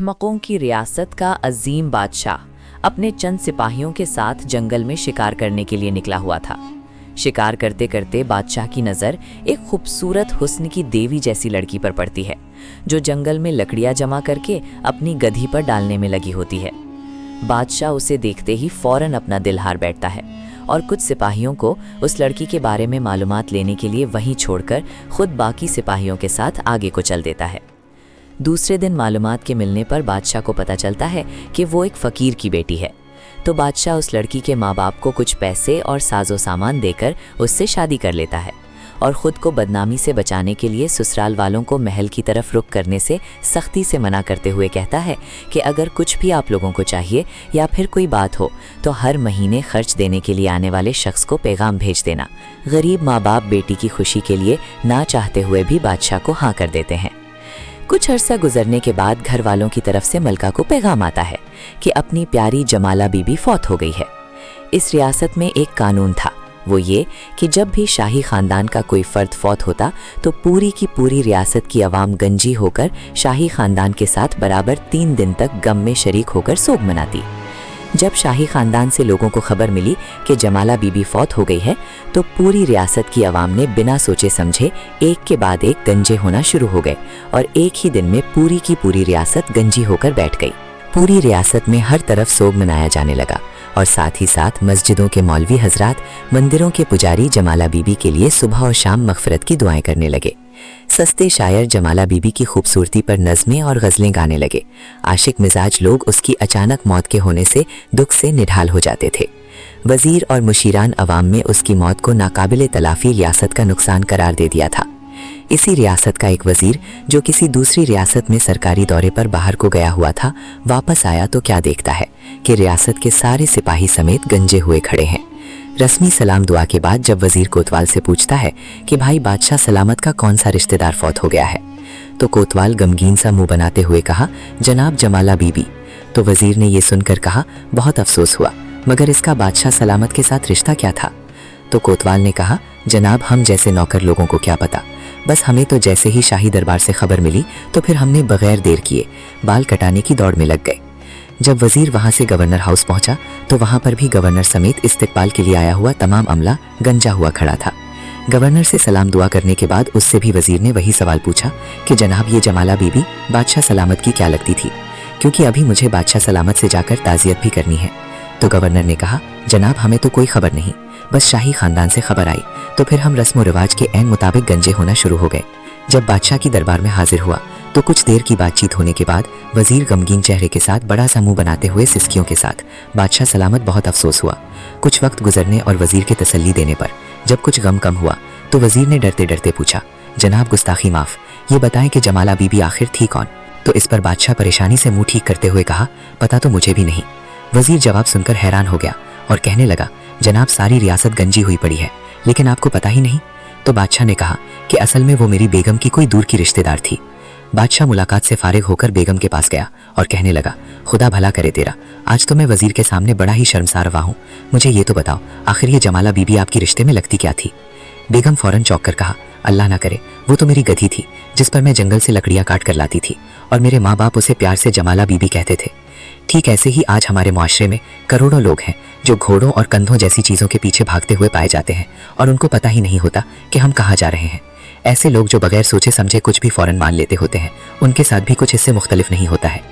अहमकों की रियासत का अजीम बादशाह अपने चंद सिपाहियों के साथ जंगल में शिकार करने के लिए निकला हुआ था। शिकार करते करते बादशाह की नज़र एक खूबसूरत हुस्न की देवी जैसी लड़की पर पड़ती है, जो जंगल में लकड़ियां जमा करके अपनी गधी पर डालने में लगी होती है। बादशाह उसे देखते ही फौरन अपना दिल हार बैठता है और कुछ सिपाहियों को उस लड़की के बारे में मालूमात लेने के लिए वहीं छोड़कर खुद बाकी सिपाहियों के साथ आगे को चल देता है। दूसरे दिन मालूमात के मिलने पर बादशाह को पता चलता है कि वो एक फ़कीर की बेटी है, तो बादशाह उस लड़की के माँ बाप को कुछ पैसे और साजो सामान देकर उससे शादी कर लेता है और ख़ुद को बदनामी से बचाने के लिए ससुराल वालों को महल की तरफ रुख करने से सख्ती से मना करते हुए कहता है कि अगर कुछ भी आप लोगों को चाहिए या फिर कोई बात हो तो हर महीने खर्च देने के लिए आने वाले शख्स को पैगाम भेज देना। गरीब माँ बाप बेटी की खुशी के लिए ना चाहते हुए भी बादशाह को हाँ कर देते हैं। कुछ अरसा गुजरने के बाद घर वालों की तरफ से मलका को पैगाम आता है कि अपनी प्यारी जमाला बीबी फौत हो गई है। इस रियासत में एक कानून था, वो ये कि जब भी शाही खानदान का कोई फर्द फौत होता तो पूरी की पूरी रियासत की आवाम गंजी होकर शाही खानदान के साथ बराबर 3 दिन तक गम में शरीक होकर सोग मनाती। जब शाही खानदान से लोगों को खबर मिली कि जमाला बीबी फौत हो गई है तो पूरी रियासत की आवाम ने बिना सोचे समझे एक के बाद एक गंजे होना शुरू हो गए और एक ही दिन में पूरी की पूरी रियासत गंजी होकर बैठ गई। पूरी रियासत में हर तरफ सोग मनाया जाने लगा और साथ ही साथ मस्जिदों के मौलवी हजरात, मंदिरों के पुजारी जमाला बीबी के लिए सुबह और शाम मगफरत की दुआएं करने लगे। सस्ते शायर जमाला बीबी की खूबसूरती पर नज़में और गज़लें गाने लगे। आशिक मिजाज लोग उसकी अचानक मौत के होने से दुख से निढाल हो जाते थे। वजीर और मुशीरान अवाम में उसकी मौत को नाकाबिले तलाफी रियासत का नुकसान करार दे दिया था। इसी रियासत का एक वजीर जो किसी दूसरी रियासत में सरकारी दौरे पर बाहर को गया हुआ था, वापस आया तो क्या देखता है कि रियासत के सारे सिपाही समेत गंजे हुए खड़े हैं। रस्मी सलाम दुआ के बाद जब वजीर कोतवाल से पूछता है कि भाई बादशाह सलामत का कौन सा रिश्तेदार फौत हो गया है, तो कोतवाल गमगीन सा मुंह बनाते हुए कहा, जनाब जमाला बीबी। तो वजीर ने ये सुनकर कहा, बहुत अफसोस हुआ, मगर इसका बादशाह सलामत के साथ रिश्ता क्या था? तो कोतवाल ने कहा, जनाब हम जैसे नौकर लोगों को क्या पता, बस हमें तो जैसे ही शाही दरबार से खबर मिली तो फिर हमने बगैर देर किए बाल कटाने की दौड़ में लग गए। जब वजीर वहां से गवर्नर हाउस पहुंचा तो वहां पर भी गवर्नर समेत इस्तकबाल के लिए आया हुआ तमाम अमला गंजा हुआ खड़ा था। गवर्नर से सलाम दुआ करने के बाद उससे भी वजीर ने वही सवाल पूछा कि जनाब ये जमाला बीबी बादशाह सलामत की क्या लगती थी, क्योंकि अभी मुझे बादशाह सलामत से जाकर ताज़ियत भी करनी है। तो गवर्नर ने कहा, जनाब हमें तो कोई खबर नहीं, बस शाही खानदान से खबर आई तो फिर हम रस्म व रिवाज के ऐन मुताबिक गंजे होना शुरू हो गए। जब बादशाह की दरबार में हाजिर हुआ तो कुछ देर की बातचीत होने के बाद वजीर गमगीन चेहरे के साथ बड़ा सा मुंह बनाते हुए सिसकियों के साथ, बादशाह सलामत बहुत अफसोस हुआ। कुछ वक्त गुजरने और वजीर के तसल्ली देने पर जब कुछ गम कम हुआ तो वजीर ने डरते डरते पूछा, जनाब गुस्ताखी माफ, ये बताएं कि जमाला बीबी आखिर थी कौन? तो इस पर बादशाह परेशानी से मुंह ठीक करते हुए कहा, पता तो मुझे भी नहीं। वजीर जवाब सुनकर हैरान हो गया और कहने लगा, जनाब सारी रियासत गंजी हुई पड़ी है, लेकिन आपको पता ही नहीं? तो बादशाह ने कहा कि असल में वो मेरी बेगम की कोई दूर की रिश्तेदार थी। बादशाह मुलाकात से फारिग होकर बेगम के पास गया और कहने लगा, खुदा भला करे तेरा, आज तो मैं वजीर के सामने बड़ा ही शर्मसार हुआ हूँ, मुझे ये तो बताओ आखिर ये जमाला बीबी आपकी रिश्ते में लगती क्या थी? बेगम फौरन चौंक कर कहा, अल्लाह ना करे, वो तो मेरी गधी थी जिस पर मैं जंगल से लकड़ियाँ काट कर लाती थी और मेरे माँ बाप उसे प्यार से जमाला बीबी कहते थे। ठीक ऐसे ही आज हमारे मुआशरे में करोड़ों लोग हैं जो घोड़ों और कंधों जैसी चीज़ों के पीछे भागते हुए पाए जाते हैं और उनको पता ही नहीं होता कि हम कहाँ जा रहे हैं। ऐसे लोग जो बगैर सोचे समझे कुछ भी फौरन मान लेते होते हैं, उनके साथ भी कुछ इससे मुख्तलिफ नहीं होता है।